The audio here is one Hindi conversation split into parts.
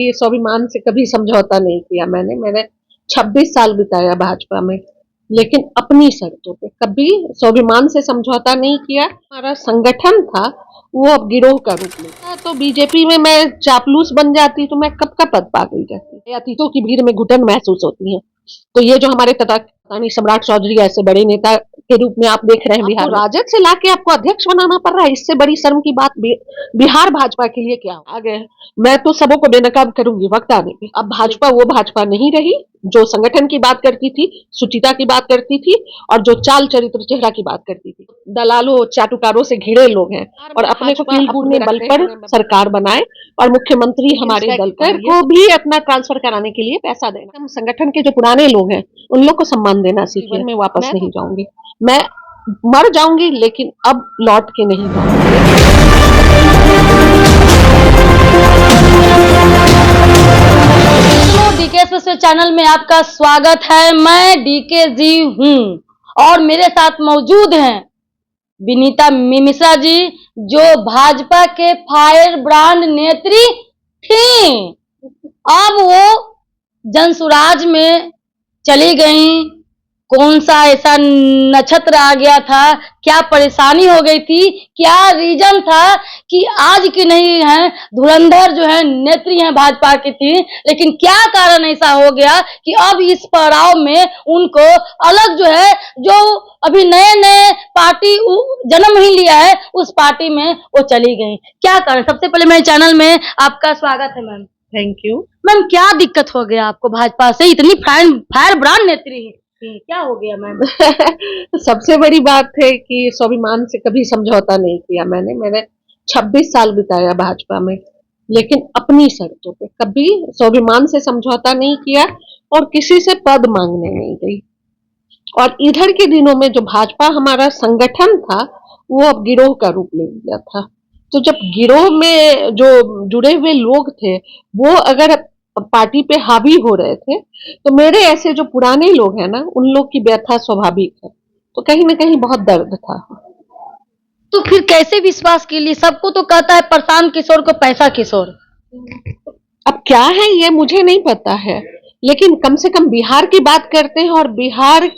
ये स्वाभिमान से कभी समझौता नहीं किया मैंने 26 साल बिताया भाजपा में, लेकिन अपनी शर्तों पे कभी स्वाभिमान से समझौता नहीं किया। हमारा संगठन था वो अब गिरोह का रूप लेता, तो बीजेपी में मैं चापलूस बन जाती तो मैं कब का पद पा गई रहती। अतीतों की भीड़ में घुटन महसूस होती है। तो ये जो हमारे तथाकथित सम्राट चौधरी ऐसे बड़े नेता के रूप में आप देख रहे हैं बिहार, राजद से लाके आपको अध्यक्ष बनाना पड़ रहा है, इससे बड़ी शर्म की बात बिहार भाजपा के लिए क्या आ गए। मैं तो सबों को बेनकाब करूंगी वक्त आने पे। अब भाजपा वो भाजपा नहीं रही जो संगठन की बात करती थी, सुचिता की बात करती थी और जो चाल चरित्र चेहरा की बात करती थी। दलालों चाटुकारों से घिरे लोग हैं और अपने को अपने बल पर सरकार बनाए और मुख्यमंत्री हमारे दल को भी अपना ट्रांसफर कराने के लिए पैसा देना। हम संगठन के जो पुराने लोग हैं उन लोग को सम्मान देना सीखिए। मैं वापस नहीं जाऊंगी, मैं मर जाऊंगी लेकिन अब लौट के नहीं जाऊंगी। डीके चैनल में आपका स्वागत है। मैं डीके जी हूँ और मेरे साथ मौजूद हैं विनीता मिश्रा जी, जो भाजपा के फायर ब्रांड नेत्री थी। अब वो जनसुराज में चली गई। कौन सा ऐसा नक्षत्र आ गया था, क्या परेशानी हो गई थी, क्या रीजन था कि आज की नहीं है धुरंधर जो है नेत्री है भाजपा की थी, लेकिन क्या कारण ऐसा हो गया कि अब इस पड़ाव में उनको अलग जो है, जो अभी नए नए पार्टी जन्म ही लिया है उस पार्टी में वो चली गई। क्या कारण? सबसे पहले मेरे चैनल में आपका स्वागत है मैम। Thank you ma'am. क्या दिक्कत हो गया आपको भाजपा से? इतनी फायर ब्रांड नेत्री है, क्या हो गया मैम? सबसे बड़ी बात है कि स्वाभिमान से कभी समझौता नहीं किया मैंने 26 साल बिताया भाजपा में, लेकिन अपनी शर्तों पे कभी स्वाभिमान से समझौता नहीं किया और किसी से पद मांगने नहीं गई। और इधर के दिनों में जो भाजपा हमारा संगठन था वो अब गिरोह का रूप ले लिया था। तो जब गिरोह में जो जुड़े हुए लोग थे वो अगर पार्टी पे हावी हो रहे थे तो मेरे ऐसे जो पुराने लोग हैं ना, उन लोग की व्यथा स्वाभाविक है। तो कहीं ना कहीं बहुत दर्द था। तो फिर कैसे विश्वास के लिए? सबको तो कहता है प्रशांत किशोर को पैसा किशोर। अब क्या है ये मुझे नहीं पता है, लेकिन कम से कम बिहार की बात करते हैं और बिहार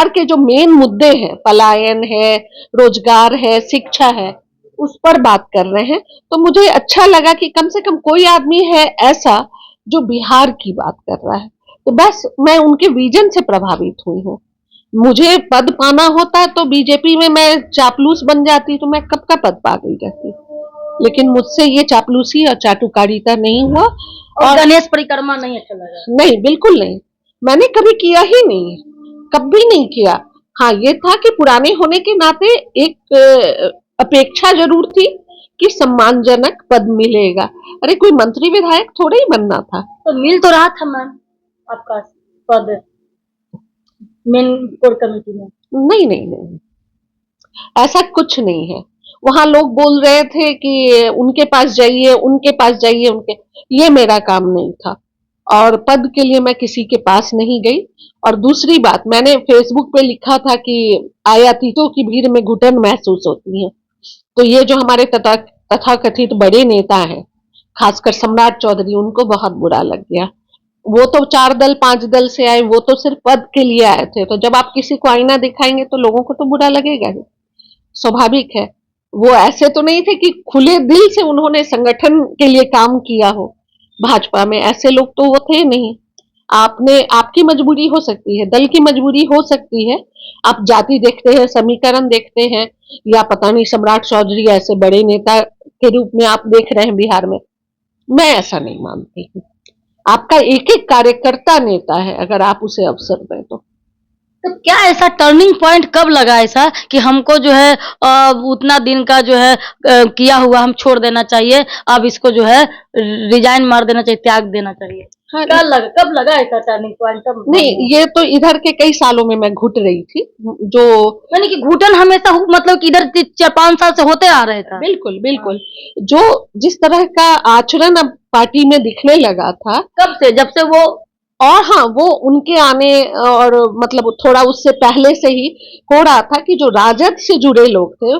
के जो मेन मुद्दे हैं, पलायन है, रोजगार है, शिक्षा है, उस पर बात कर रहे हैं। तो मुझे अच्छा लगा कि कम से कम कोई आदमी है ऐसा जो बिहार की बात कर रहा है। तो बस मैं उनके विजन से प्रभावित हुई हूँ। मुझे पद पाना होता तो बीजेपी में मैं चापलूस बन जाती तो मैं कब का पद पा गई रहती, लेकिन मुझसे ये चापलूसी और चाटुकारिता नहीं हुआ। और गणेश परिक्रमा नहीं अच्छा लगा? नहीं, बिल्कुल नहीं, मैंने कभी किया ही नहीं, कभी नहीं किया। हाँ, ये था कि पुराने होने के नाते एक अपेक्षा जरूर थी कि सम्मानजनक पद मिलेगा। अरे कोई मंत्री विधायक थोड़ा ही बनना था। तो मिल तो रहा था मैम आपका पद मेन कोर कमेटी में? नहीं नहीं नहीं, ऐसा कुछ नहीं है। वहां लोग बोल रहे थे कि उनके पास जाइए, उनके पास जाइए, ये मेरा काम नहीं था और पद के लिए मैं किसी के पास नहीं गई। और दूसरी बात, मैंने फेसबुक पे लिखा था कि आयातीतों की भीड़ में घुटन महसूस होती है। तो ये जो हमारे तथाकथित बड़े नेता हैं, खासकर सम्राट चौधरी, उनको बहुत बुरा लग गया। वो तो 4 दल 5 दल से आए, वो तो सिर्फ पद के लिए आए थे। तो जब आप किसी को आईना दिखाएंगे तो लोगों को तो बुरा लगेगा ही, स्वाभाविक है। वो ऐसे तो नहीं थे कि खुले दिल से उन्होंने संगठन के लिए काम किया हो। भाजपा में ऐसे लोग तो वो थे नहीं। आपकी मजबूरी हो सकती है, दल की मजबूरी हो सकती है, आप जाति देखते हैं, समीकरण देखते हैं, या पता नहीं सम्राट चौधरी ऐसे बड़े नेता के रूप में आप देख रहे हैं बिहार में। मैं ऐसा नहीं मानती हूँ। आपका एक एक कार्यकर्ता नेता है अगर आप उसे अवसर दें तो। क्या ऐसा टर्निंग पॉइंट कब लगा ऐसा कि हमको जो है उतना दिन का जो है किया हुआ हम छोड़ देना चाहिए, अब इसको जो है रिजाइन मार देना चाहिए, त्याग देना चाहिए? हाँ, कब लगा ऐसा टर्निंग पॉइंट? कब? नहीं, ये तो इधर के कई सालों में मैं घुट रही थी, जो यानी कि घुटन हमेशा मतलब कि इधर 4-5 साल से होते आ रहे था। बिल्कुल बिल्कुल। जो जिस तरह का आचरण अब पार्टी में दिखने लगा था, कब से? जब से वो, और हाँ, वो उनके आने और मतलब थोड़ा उससे पहले से ही हो रहा था कि जो राजद से जुड़े लोग थे,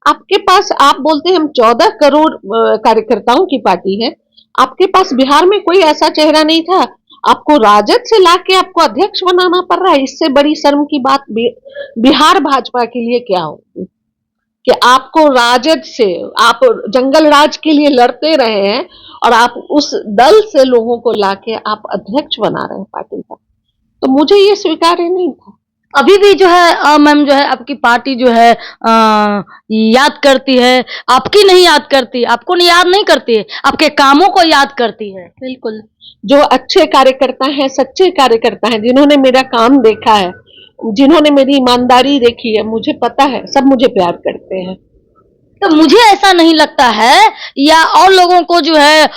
आपके पास आप बोलते हैं हम 14 करोड़ कार्यकर्ताओं की पार्टी है, आपके पास बिहार में कोई ऐसा चेहरा नहीं था, आपको राजद से लाके आपको अध्यक्ष बनाना पड़ रहा है। इससे बड़ी शर्म की बात बिहार भाजपा के लिए क्या होगी कि आपको राजद से, आप जंगल राज के लिए लड़ते रहे हैं और आप उस दल से लोगों को लाके आप अध्यक्ष बना रहे हैं पार्टी का। तो मुझे ये स्वीकार्य नहीं था। अभी भी जो है मैम जो है आपकी पार्टी जो है याद करती है, आपकी नहीं याद करती, आपको नहीं याद नहीं करती है, आपके कामों को याद करती है। बिल्कुल, जो अच्छे कार्यकर्ता हैं, सच्चे कार्यकर्ता हैं, जिन्होंने मेरा काम देखा है, जिन्होंने मेरी ईमानदारी देखी है, मुझे पता है, सब मुझे प्यार करते हैं। तो मुझे ऐसा नहीं लगता है या और लोगों को जो है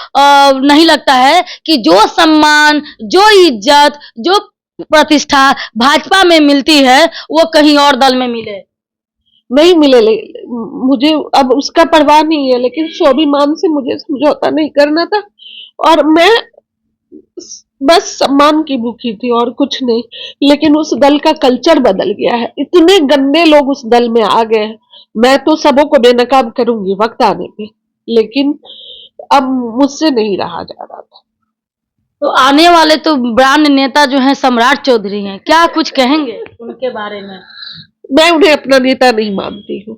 नहीं लगता है कि जो सम्मान, जो इज्जत, जो प्रतिष्ठा भाजपा में मिलती है वो कहीं और दल में मिले। नहीं मिले, मुझे अब उसका परवाह नहीं है, लेकिन स्वाभिमान से मुझे समझौता नहीं करना था और मैं बस सम्मान की भूखी थी और कुछ नहीं। लेकिन उस दल का कल्चर बदल गया है, इतने गंदे लोग उस दल में आ गए हैं। मैं तो सबों को बेनकाब करूंगी वक्त आने पे, लेकिन अब मुझसे नहीं रहा जा रहा था। तो आने वाले तो ब्रांड नेता जो हैं सम्राट चौधरी हैं, क्या कुछ कहेंगे उनके बारे में? मैं उन्हें अपना नेता नहीं मानती हूँ।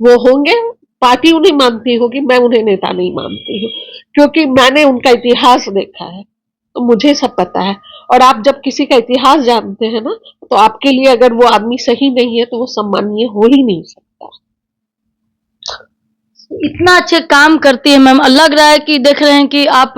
वो होंगे, पार्टी उन्हें मानती होगी, मैं उन्हें नेता नहीं मानती हूँ, क्योंकि मैंने उनका इतिहास देखा है, तो मुझे सब पता है। और आप जब किसी का इतिहास जानते हैं ना, तो आपके लिए अगर वो आदमी सही नहीं है तो वो सम्मानीय हो ही नहीं सकता। इतना अच्छे काम करती है मैम, लग रहा है कि देख रहे हैं कि आप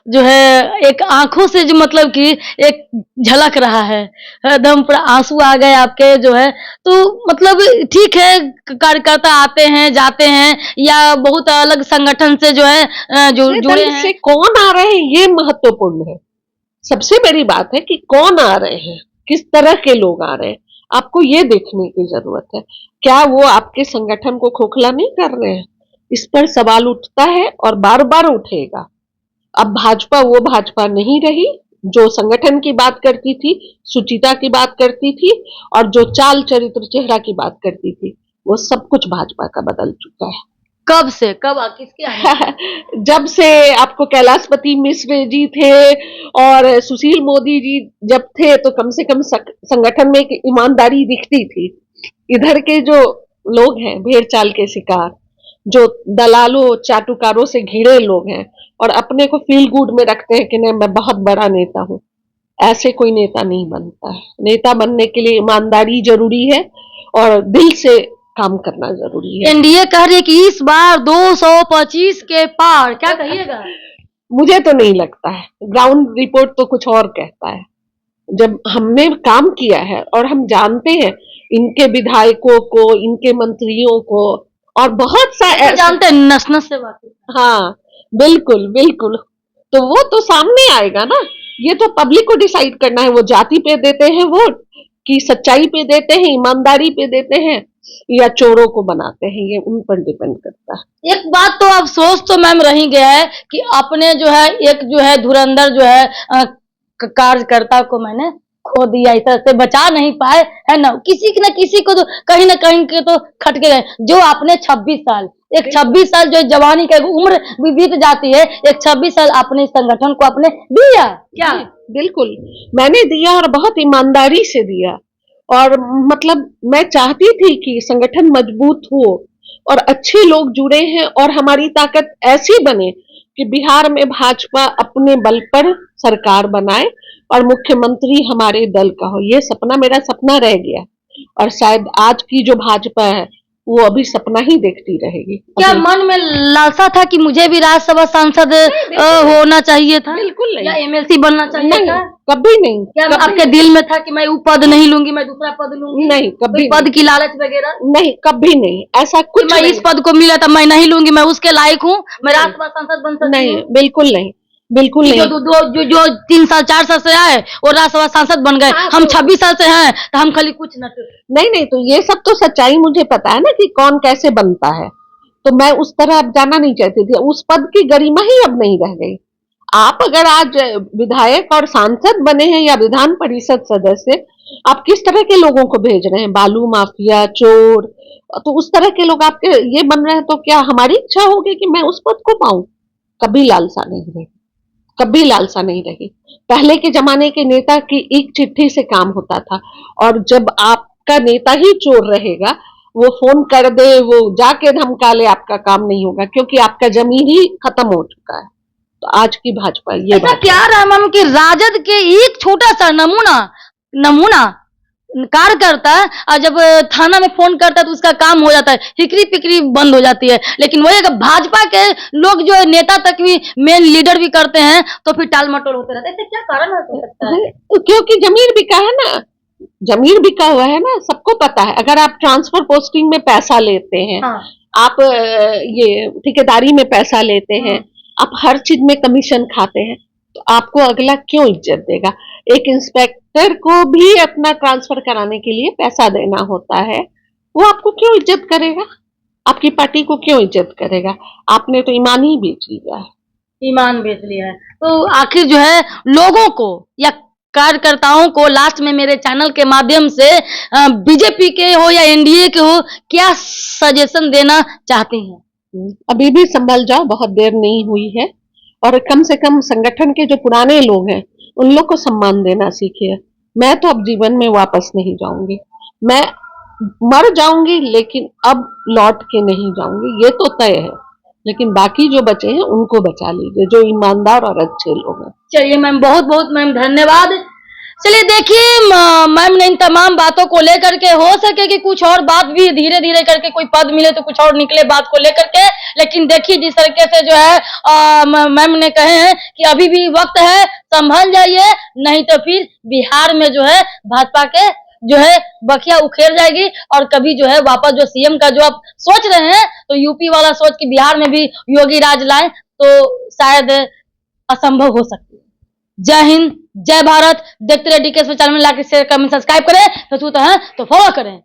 जो है एक आंखों से जो मतलब कि एक झलक रहा है, एकदम पूरा आंसू आ गए आपके जो है। तो मतलब ठीक है, कार्यकर्ता आते हैं जाते हैं या बहुत अलग संगठन से जो है जुड़े हैं, से कौन आ रहे हैं ये महत्वपूर्ण है। सबसे बड़ी बात है कि कौन आ रहे हैं, किस तरह के लोग आ रहे हैं, आपको ये देखने की जरूरत है। क्या वो आपके संगठन को खोखला नहीं कर रहे हैं? इस पर सवाल उठता है और बार बार उठेगा। अब भाजपा वो भाजपा नहीं रही जो संगठन की बात करती थी, सुचिता की बात करती थी और जो चाल चरित्र चेहरा की बात करती थी। वो सब कुछ भाजपा का बदल चुका है। कब से कब किसके आने जब से आपको कैलाशपति मिश्र जी थे और सुशील मोदी जी जब थे, तो कम से कम संगठन में एक ईमानदारी दिखती थी। इधर के जो लोग हैं भेड़ चाल के शिकार, जो दलालों चाटुकारों से घिरे लोग हैं और अपने को फील गुड में रखते हैं कि नहीं मैं बहुत बड़ा नेता हूं, ऐसे कोई नेता नहीं बनता है। नेता बनने के लिए ईमानदारी जरूरी है और दिल से काम करना जरूरी है। एनडीए कह रही है कि इस बार 225 के पार, क्या कहिएगा? मुझे तो नहीं लगता है, ग्राउंड रिपोर्ट तो कुछ और कहता है। जब हमने काम किया है और हम जानते हैं इनके विधायकों को, इनके मंत्रियों को और बहुत सा जानते हैं, नस नस से वाकिफ। हाँ बिल्कुल बिल्कुल, तो वो तो सामने आएगा ना। ये तो पब्लिक को डिसाइड करना है, वो जाति पे देते हैं वोट कि सच्चाई पे देते हैं, ईमानदारी पे देते हैं या चोरों को बनाते हैं, ये उन पर डिपेंड करता है। एक बात तो अफसोस तो मैम रही गया है कि अपने जो है एक जो है धुरंधर जो है कार्यकर्ता को मैंने खो दिया, इस तरह से बचा नहीं पाए, है ना। किसी न किसी को तो कहीं ना कहीं के तो खटके गए। जो आपने 26 साल, एक 26 साल जो जवानी का उम्र बीत जाती है, एक 26 साल अपने संगठन को आपने दिया क्या? बिल्कुल मैंने दिया और बहुत ईमानदारी से दिया। और मतलब मैं चाहती थी कि संगठन मजबूत हो और अच्छे लोग जुड़े हैं और हमारी ताकत ऐसी बने कि बिहार में भाजपा अपने बल पर सरकार बनाए और मुख्यमंत्री हमारे दल का हो। ये सपना मेरा सपना रह गया और शायद आज की जो भाजपा है वो अभी सपना ही देखती रहेगी। क्या मन में लालसा था कि मुझे भी राज्यसभा सांसद होना चाहिए था? बिल्कुल नहीं। या एमएलसी बनना चाहिए था? कभी नहीं। क्या आपके दिल में था कि मैं वो पद नहीं लूंगी, मैं दूसरा पद लूंगी? नहीं, कभी पद की लालच वगैरह नहीं, कभी नहीं। ऐसा कुछ मैं इस पद को मिला था मैं नहीं लूंगी, मैं उसके लायक हूँ, मैं राज्यसभा सांसद बन सकती हूँ? नहीं, बिल्कुल नहीं, बिल्कुल नहीं। जो 3 साल 4 साल से आए और राज्यसभा सांसद बन गए। हम 26 साल से हैं तो हम खाली कुछ न नहीं, तो ये सब तो सच्चाई मुझे पता है ना कि कौन कैसे बनता है, तो मैं उस तरह अब जाना नहीं चाहती थी। उस पद की गरिमा ही अब नहीं रह गई। आप अगर आज विधायक और सांसद बने हैं या विधान परिषद सदस्य, आप किस तरह के लोगों को भेज रहे हैं? बालू माफिया, चोर, तो उस तरह के लोग आपके ये बन रहे हैं, तो क्या हमारी इच्छा होगी कि मैं उस पद को पाऊं? कभी लालसा नहीं रही, कभी लालसा नहीं रही। पहले के जमाने के नेता की एक चिट्ठी से काम होता था, और जब आपका नेता ही चोर रहेगा, वो फोन कर दे, वो जाके धमका ले, आपका काम नहीं होगा, क्योंकि आपका जमीन ही खत्म हो चुका है। तो आज की भाजपा ये ऐसा क्या रहा मैम कि राजद के एक छोटा सा नमूना कार्यकर्ता और जब थाना में फोन करता है तो उसका काम हो जाता है, हिकरी पिकरी बंद हो जाती है। लेकिन वही अगर भाजपा के लोग जो नेता तक भी, मेन लीडर भी करते हैं तो फिर टाल मटोल होते रहते हैं। ऐसे क्या कारण हो सकता है? क्योंकि जमीन बिका है ना, जमीन बिका हुआ है ना, सबको पता है। अगर आप ट्रांसफर पोस्टिंग में पैसा लेते हैं, हाँ। आप ये ठेकेदारी में पैसा लेते हैं, आप हर चीज में कमीशन खाते हैं, तो आपको अगला क्यों इज्जत देगा? एक इंस्पेक्टर को भी अपना ट्रांसफर कराने के लिए पैसा देना होता है, वो आपको क्यों इज्जत करेगा? आपकी पार्टी को क्यों इज्जत करेगा? आपने तो ईमान ही बेच लिया है। ईमान बेच लिया है। तो आखिर जो है लोगों को या कार्यकर्ताओं को लास्ट में मेरे चैनल के माध्यम से बीजेपी के हो या एनडीए के हो, क्या सजेशन देना चाहते हैं? अभी भी संभल जाओ, बहुत देर नहीं हुई है, और कम से कम संगठन के जो पुराने लोग हैं उन लोग को सम्मान देना सीखिए। मैं तो अब जीवन में वापस नहीं जाऊंगी, मैं मर जाऊंगी, लेकिन अब लौट के नहीं जाऊंगी, ये तो तय है। लेकिन बाकी जो बचे हैं उनको बचा लीजिए, जो ईमानदार और अच्छे लोग हैं। चलिए मैम, बहुत बहुत मैम धन्यवाद। चलिए देखिए मैम ने इन तमाम बातों को लेकर के, हो सके कि कुछ और बात भी धीरे धीरे करके कोई पद मिले तो कुछ और निकले बात को लेकर के, लेकिन देखिए जिस तरीके से जो है मैम ने कहे हैं कि अभी भी वक्त है, संभल जाइए, नहीं तो फिर बिहार में जो है भाजपा के जो है बखिया उखेड़ जाएगी, और कभी जो है वापस जो सीएम का जो आप सोच रहे हैं तो यूपी वाला सोच कि बिहार में भी योगी राज लाएं तो शायद असंभव हो सकती है। जय हिंद, जय भारत। देखते रहे डीके चैनल में, लाइक शेयर कमेंट सब्सक्राइब करें, तो है तो फॉलो करें।